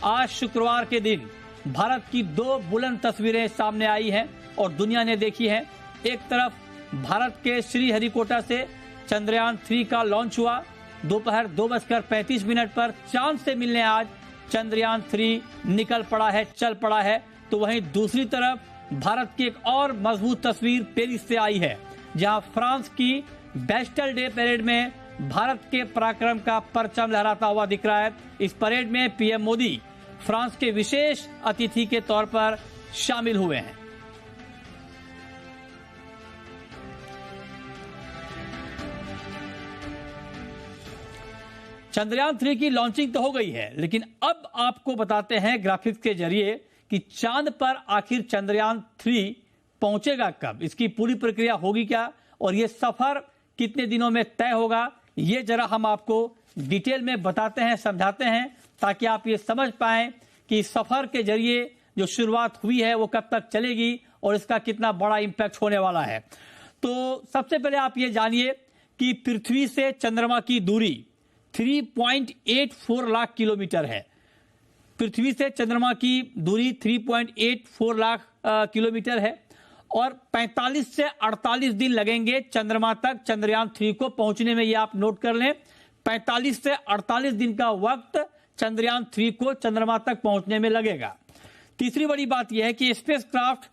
आज शुक्रवार के दिन भारत की दो बुलंद तस्वीरें सामने आई हैं और दुनिया ने देखी है। एक तरफ भारत के श्रीहरिकोटा से चंद्रयान 3 का लॉन्च हुआ, दोपहर 2:35 पर चांद से मिलने आज चंद्रयान 3 निकल पड़ा है, चल पड़ा है। तो वहीं दूसरी तरफ भारत की एक और मजबूत तस्वीर पेरिस से आई है, जहां फ्रांस की बैस्टल डे परेड में भारत के पराक्रम का परचम लहराता हुआ दिख रहा है। इस परेड में पीएम मोदी फ्रांस के विशेष अतिथि के तौर पर शामिल हुए हैं। चंद्रयान 3 की लॉन्चिंग तो हो गई है, लेकिन अब आपको बताते हैं ग्राफिक्स के जरिए कि चांद पर आखिर चंद्रयान 3 पहुंचेगा कब, इसकी पूरी प्रक्रिया होगी क्या और ये सफर कितने दिनों में तय होगा, ये जरा हम आपको डिटेल में बताते हैं, समझाते हैं, ताकि आप ये समझ पाएं कि सफर के जरिए जो शुरुआत हुई है वो कब तक चलेगी और इसका कितना बड़ा इंपैक्ट होने वाला है। तो सबसे पहले आप ये जानिए कि पृथ्वी से चंद्रमा की दूरी 3.84 लाख किलोमीटर है। पृथ्वी से चंद्रमा की दूरी 3.84 लाख किलोमीटर है और 45 से 48 दिन लगेंगे चंद्रमा तक चंद्रयान 3 को पहुंचने में। ये आप नोट कर लें, 45 से 48 दिन का वक्त चंद्रयान 3 को चंद्रमा तक पहुंचने में लगेगा। तीसरी बड़ी बात यह है कि स्पेसक्राफ्ट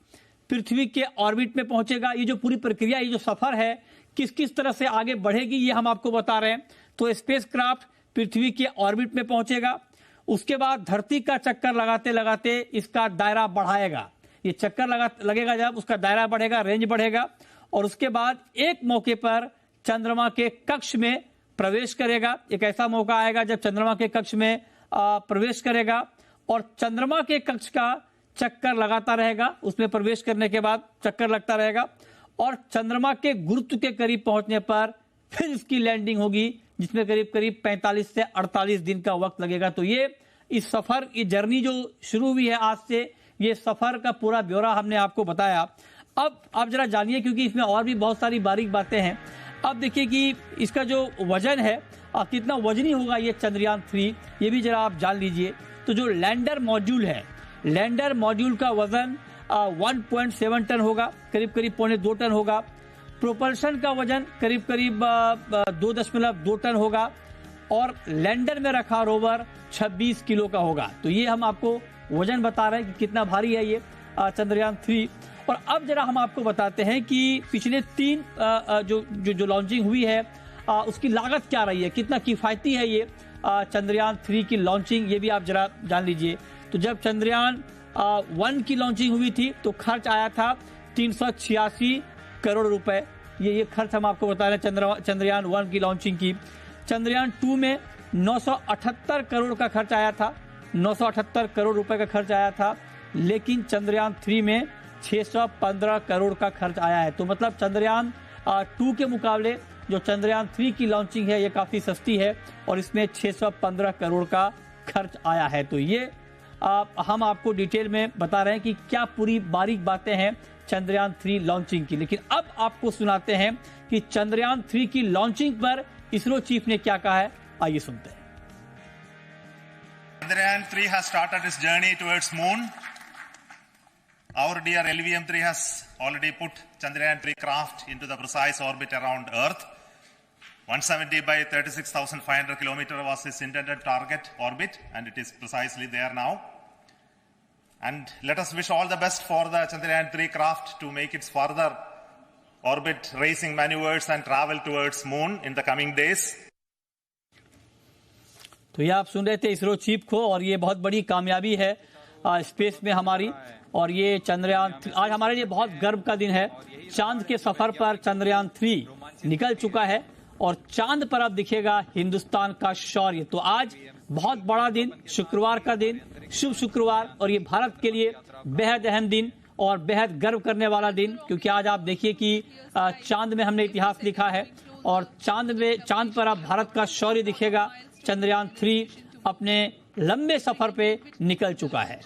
पृथ्वी के ऑर्बिट में पहुंचेगा। ये जो पूरी प्रक्रिया, ये जो सफर है, किस किस तरह से आगे बढ़ेगी, ये हम आपको बता रहे हैं। तो स्पेसक्राफ्ट पृथ्वी के ऑर्बिट में पहुंचेगा, उसके बाद धरती का चक्कर लगाते लगाते इसका दायरा बढ़ाएगा। ये चक्कर लगेगा, जब उसका दायरा बढ़ेगा, रेंज बढ़ेगा, और उसके बाद एक मौके पर चंद्रमा के कक्ष में प्रवेश करेगा। एक ऐसा मौका आएगा जब चंद्रमा के कक्ष में प्रवेश करेगा और चंद्रमा के कक्ष का चक्कर लगाता रहेगा। उसमें प्रवेश करने के बाद चक्कर लगता रहेगा और चंद्रमा के गुरुत्व के करीब पहुंचने पर फिर इसकी लैंडिंग होगी, जिसमें करीब करीब 45 से 48 दिन का वक्त लगेगा। तो ये इस सफर, ये जर्नी जो शुरू हुई है आज से, ये सफर का पूरा ब्यौरा हमने आपको बताया। अब आप जरा जानिए, क्योंकि इसमें और भी बहुत सारी बारीक बातें हैं। अब देखिए कि इसका जो वजन है, कितना वजनी होगा ये चंद्रयान 3, ये भी जरा आप जान लीजिए। तो जो लैंडर मॉड्यूल है, लैंडर मॉड्यूल का वजन 1.7 टन होगा, करीब करीब 1.25 टन होगा। प्रोपल्शन का वजन करीब करीब 2.2 टन होगा और लैंडर में रखा रोवर 26 किलो का होगा। तो ये हम आपको वजन बता रहे हैं कि कितना भारी है ये चंद्रयान 3। और अब जरा हम आपको बताते हैं कि पिछले 3 जो लॉन्चिंग हुई है उसकी लागत क्या रही है, कितना किफायती है ये चंद्रयान 3 की लॉन्चिंग, ये भी आप जरा जान लीजिए। तो जब चंद्रयान 1 की लॉन्चिंग हुई थी तो खर्च आया था 386 करोड़ रुपए। ये खर्च हम आपको बता रहे हैं चंद्रयान 1 की लॉन्चिंग की। चंद्रयान 2 में 978 करोड़ का खर्च आया था, 978 करोड़ रुपए का खर्च आया था, लेकिन चंद्रयान 3 में 615 करोड़ का खर्च आया है। तो मतलब चंद्रयान 2 के मुकाबले जो चंद्रयान 3 की लॉन्चिंग है ये काफी सस्ती है और इसमें 615 करोड़ का खर्च आया है। तो ये हम आपको डिटेल में बता रहे हैं कि क्या पूरी बारीक बातें हैं चंद्रयान 3 लॉन्चिंग की। लेकिन अब आपको सुनाते हैं कि चंद्रयान 3 की लॉन्चिंग पर इसरो चीफ ने क्या कहा है, आइए सुनते हैं। Chandrayaan 3 has started its journey towards moon. Our dear LVM-3 has already put Chandrayaan 3 craft into the precise orbit around Earth. 170 by 36,500 kilometers was its intended target orbit, and it is precisely there now. And let us wish all the best for the Chandrayaan 3 craft to make its further orbit racing maneuvers and travel towards moon in the coming days. तो ये आप सुन रहे थे ISRO chief को, और ये बहुत बड़ी कामयाबी है स्पेस में हमारी। और ये चंद्रयान आज हमारे लिए बहुत गर्व का दिन है। चांद के सफर पर चंद्रयान 3 निकल चुका है और चांद पर अब दिखेगा हिंदुस्तान का शौर्य। तो आज बहुत बड़ा दिन, शुक्रवार का दिन, शुभ शुक्रवार, और ये भारत के लिए बेहद अहम दिन और बेहद गर्व करने वाला दिन, क्योंकि आज आप देखिए कि चांद में हमने इतिहास लिखा है और चांद पर अब भारत का शौर्य दिखेगा। चंद्रयान 3 अपने लंबे सफर पे निकल चुका है।